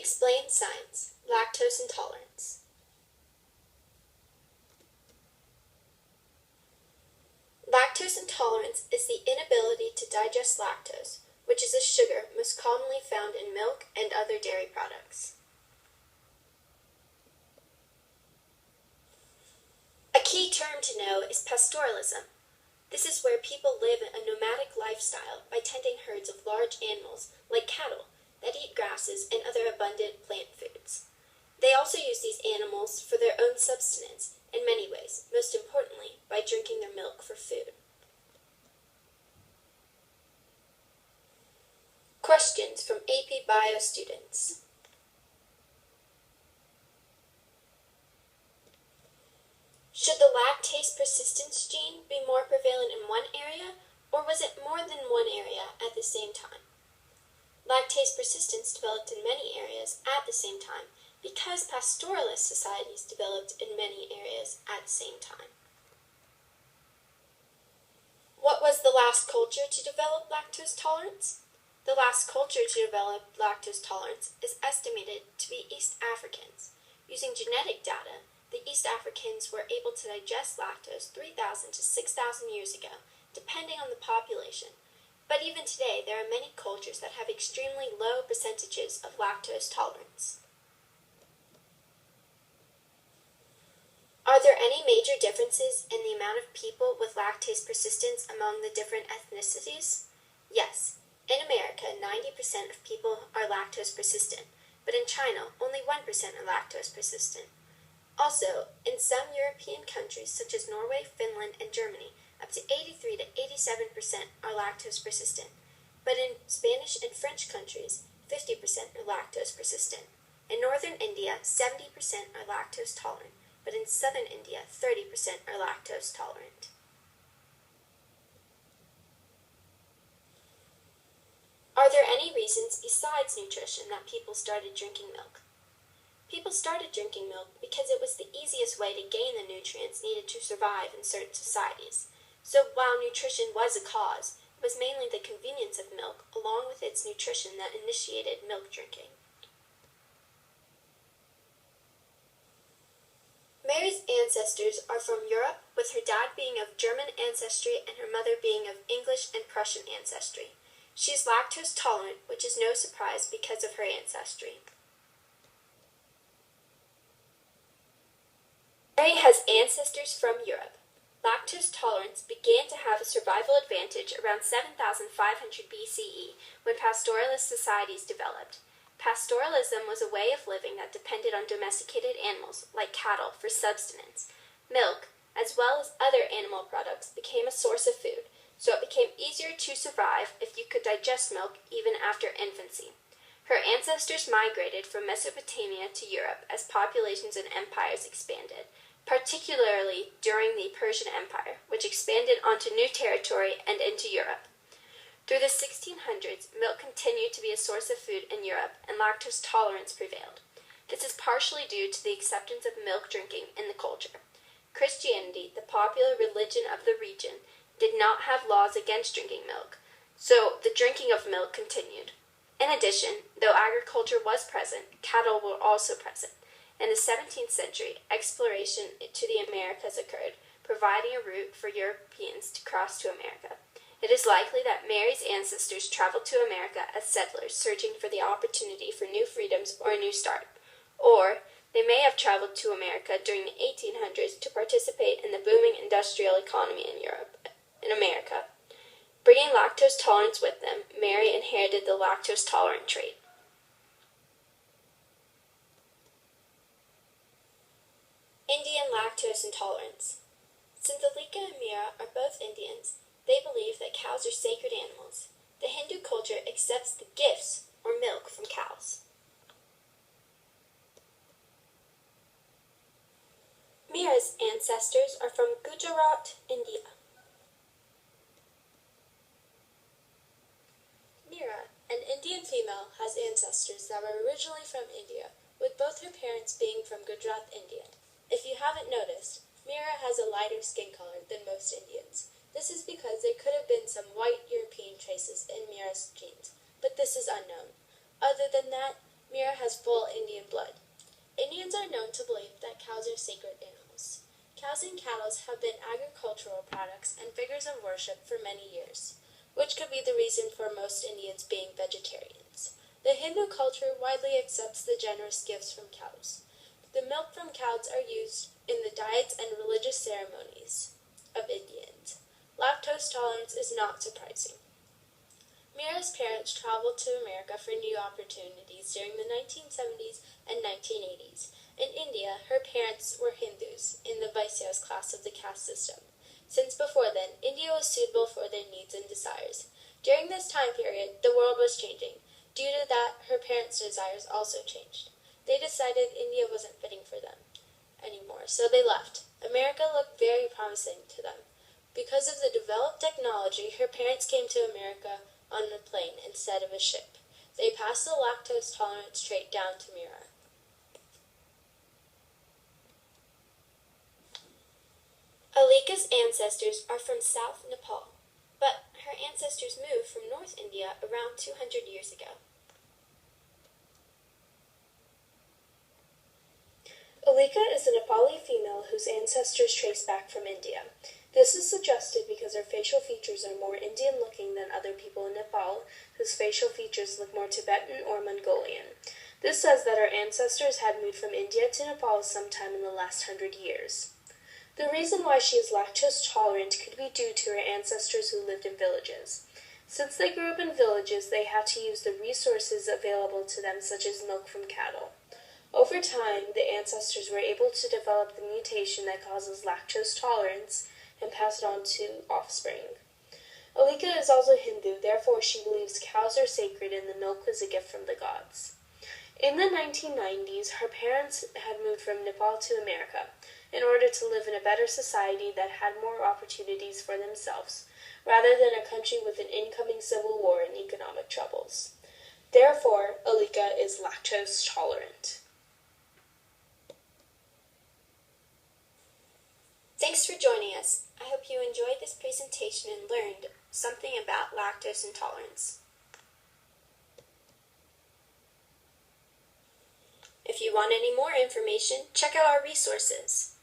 Explain science. Lactose intolerance. Lactose intolerance is the inability to digest lactose, which is a sugar most commonly found in milk and other dairy products. A key term to know is pastoralism. This is where people live a nomadic lifestyle by tending herds of large animals, like cattle, that eat grasses and other abundant plant foods. They also use these animals for their own subsistence in many ways, most importantly by drinking their milk for food. Questions from AP Bio students. Should the lactase persistence gene be more prevalent in one area, or was it more than one area at the same time? Lactase persistence developed in many areas at the same time because pastoralist societies developed in many areas at the same time. What was the last culture to develop lactose tolerance? The last culture to develop lactose tolerance is estimated to be East Africans. Using genetic data, the East Africans were able to digest lactose 3,000 to 6,000 years ago, depending on the population. But even today, there are many cultures that have extremely low percentages of lactose tolerance. Are there any major differences in the amount of people with lactase persistence among the different ethnicities? Yes. In America, 90% of people are lactose persistent, but in China, only 1% are lactose persistent. Also, in some European countries such as Norway, Finland, and Germany, up to 83 to 87% are lactose persistent, but in Spanish and French countries, 50% are lactose persistent. In northern India, 70% are lactose tolerant, but in southern India, 30% are lactose tolerant. Are there any reasons besides nutrition that people started drinking milk? People started drinking milk because it was the easiest way to gain the nutrients needed to survive in certain societies. So while nutrition was a cause, it was mainly the convenience of milk along with its nutrition that initiated milk drinking. Mary's ancestors are from Europe, with her dad being of German ancestry and her mother being of English and Prussian ancestry. She is lactose tolerant, which is no surprise because of her ancestry. Mary has ancestors from Europe. Lactose tolerance began to have a survival advantage around 7,500 BCE when pastoralist societies developed. Pastoralism was a way of living that depended on domesticated animals, like cattle, for sustenance. Milk, as well as other animal products, became a source of food, so it became easier to survive if you could digest milk even after infancy. Her ancestors migrated from Mesopotamia to Europe as populations and empires expanded, particularly during the Persian Empire, which expanded onto new territory and into Europe. Through the 1600s, milk continued to be a source of food in Europe, and lactose tolerance prevailed. This is partially due to the acceptance of milk drinking in the culture. Christianity, the popular religion of the region, did not have laws against drinking milk, so the drinking of milk continued. In addition, though agriculture was present, cattle were also present. In the 17th century, exploration to the Americas occurred, providing a route for Europeans to cross to America. It is likely that Mary's ancestors traveled to America as settlers searching for the opportunity for new freedoms or a new start. Or they may have traveled to America during the 1800s to participate in the booming industrial economy in America. Bringing lactose tolerance with them, Mary inherited the lactose tolerant trait. Indian lactose intolerance. Since Alika and Mira are both Indians, they believe that cows are sacred animals. The Hindu culture accepts the gifts, or milk, from cows. Mira's ancestors are from Gujarat, India. Mira, an Indian female, has ancestors that were originally from India, with both her parents being from Gujarat, India. If you haven't noticed, Mira has a lighter skin color than most Indians. This is because there could have been some white European traces in Mira's genes, but this is unknown. Other than that, Mira has full Indian blood. Indians are known to believe that cows are sacred animals. Cows and cattle have been agricultural products and figures of worship for many years, which could be the reason for most Indians being vegetarians. The Hindu culture widely accepts the generous gifts from cows. The milk from cows are used in the diets and religious ceremonies of Indians. Lactose tolerance is not surprising. Mira's parents traveled to America for new opportunities during the 1970s and 1980s. In India, her parents were Hindus in the Vaisyas class of the caste system. Since before then, India was suitable for their needs and desires. During this time period, the world was changing. Due to that, her parents' desires also changed. They decided India wasn't fitting for them anymore, so they left. America looked very promising to them. Because of the developed technology, her parents came to America on a plane instead of a ship. They passed the lactose tolerance trait down to Mira. Alika's ancestors are from South Nepal, but her ancestors moved from North India around 200 years ago. Alika is a Nepali female whose ancestors trace back from India. This is suggested because her facial features are more Indian-looking than other people in Nepal, whose facial features look more Tibetan or Mongolian. This says that her ancestors had moved from India to Nepal sometime in the last 100 years. The reason why she is lactose tolerant could be due to her ancestors who lived in villages. Since they grew up in villages, they had to use the resources available to them, such as milk from cattle. Over time, the ancestors were able to develop the mutation that causes lactose tolerance and pass it on to offspring. Alika is also Hindu, therefore she believes cows are sacred and the milk was a gift from the gods. In the 1990s, her parents had moved from Nepal to America in order to live in a better society that had more opportunities for themselves, rather than a country with an incoming civil war and economic troubles. Therefore, Alika is lactose tolerant. Thanks for joining us. I hope you enjoyed this presentation and learned something about lactose intolerance. If you want any more information, check out our resources.